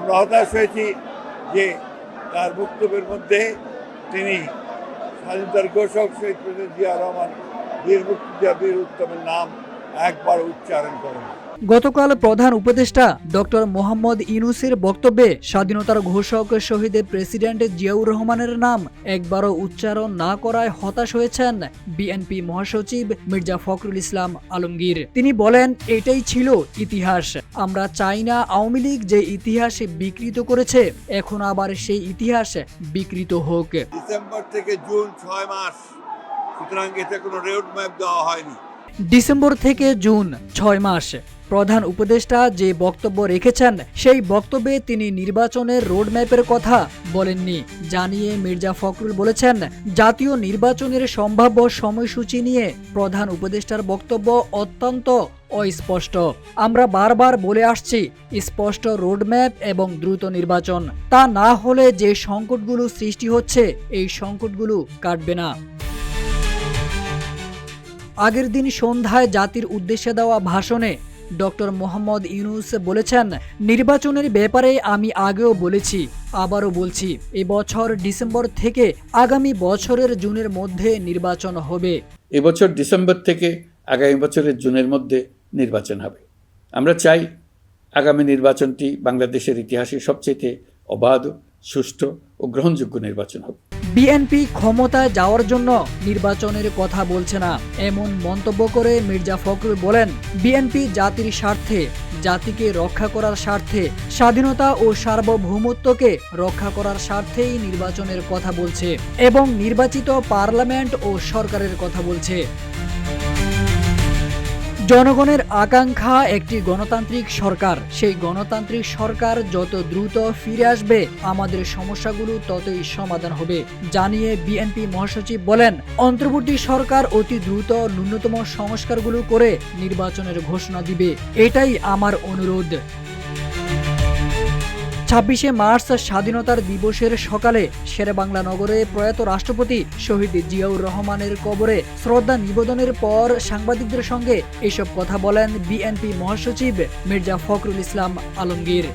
আমরা হতাশ হয়েছি যে তার বক্তব্যের মধ্যে তিনি স্বাধীনতার ঘোষক শহীদ প্রেসিডেন্ট জিয়া রহমান বীর মুক্তিযোদ্ধা বীর উত্তমের নাম একবার উচ্চারণ করেন। গতকাল প্রধান উপদেষ্টা ডক্টর মোহাম্মদ ইউনূসের বক্তব্যে স্বাধীনতার ঘোষক শহীদ প্রেসিডেন্ট জিয়াউর রহমানের নাম একবারও উচ্চারণ না করায় হতাশ হয়েছেন বিএনপি মহাসচিব মির্জা ফখরুল ইসলাম আলমগীর। তিনি বলেন, এটাই ছিল ইতিহাস। আমরা চাই না আওয়ামী লীগ যে ইতিহাস বিকৃত করেছে এখন আবার সেই ইতিহাস বিকৃত হোক। ডিসেম্বর থেকে জুন 6 মাস, সুতরাং এতে কোনো রোড ম্যাপ দেওয়া হয়নি। ডিসেম্বর থেকে জুন 6 মাস প্রধান উপদেষ্টা যে বক্তব্য রেখেছেন সেই বক্তব্যে তিনি নির্বাচনের রোডম্যাপের কথা বলেননি। জানিয়ে মির্জা ফখরুল বলেছেন, জাতীয় নির্বাচনের সম্ভাব্য সময়সূচি নিয়ে প্রধান উপদেষ্টার বক্তব্য অত্যন্ত অস্পষ্ট। আমরা বারবার বলে আসছি, স্পষ্ট রোডম্যাপ এবং দ্রুত নির্বাচন। তা না হলে যে সংকটগুলো সৃষ্টি হচ্ছে এই সংকটগুলো কাটবে না। আগের দিন সন্ধ্যায় জাতির উদ্দেশ্যে দেওয়া ভাষণে ডক্টর মোহাম্মদ ইউনূস বলেছেন, নির্বাচনের ব্যাপারে আমি আগেও বলেছি, আবারও বলছি, এবছর ডিসেম্বর থেকে আগামী বছরের জুনের মধ্যে নির্বাচন হবে। এবছর ডিসেম্বর থেকে আগামী বছরের জুনের মধ্যে নির্বাচন হবে। আমরা চাই আগামী নির্বাচনটি বাংলাদেশের ইতিহাসে সবচেয়ে অবাধ, সুষ্ঠু ও গ্রহণযোগ্য নির্বাচন হবে। বিএনপি ক্ষমতায় যাওয়ার জন্য নির্বাচনের কথা বলছে না, এমন মন্তব্য করে মির্জা ফখরুল বলেন, বিএনপি জাতির স্বার্থে, জাতিকে রক্ষা করার স্বার্থে, স্বাধীনতা ও সার্বভৌমত্বকে রক্ষা করার স্বার্থেই নির্বাচনের কথা বলছে এবং নির্বাচিত পার্লামেন্ট ও সরকারের কথা বলছে। জনগণের আকাঙ্ক্ষা একটি গণতান্ত্রিক সরকার। সেই গণতান্ত্রিক সরকার যত দ্রুত ফিরে আসবে আমাদের সমস্যাগুলো ততই সমাধান হবে। জানিয়ে বিএনপি মহাসচিব বলেন, অন্তর্বর্তী সরকার অতি দ্রুত ন্যূনতম সংস্কারগুলো করে নির্বাচনের ঘোষণা দিবে, এটাই আমার অনুরোধ। 26শে মার্চ স্বাধীনতার দিবসের সকালে শেরেবাংলা নগরে প্রয়াত রাষ্ট্রপতি শহীদ জিয়াউর রহমানের কবরে শ্রদ্ধা নিবেদনের পর সাংবাদিকদের সঙ্গে এসব কথা বলেন বিএনপি মহাসচিব মির্জা ফখরুল ইসলাম আলমগীর।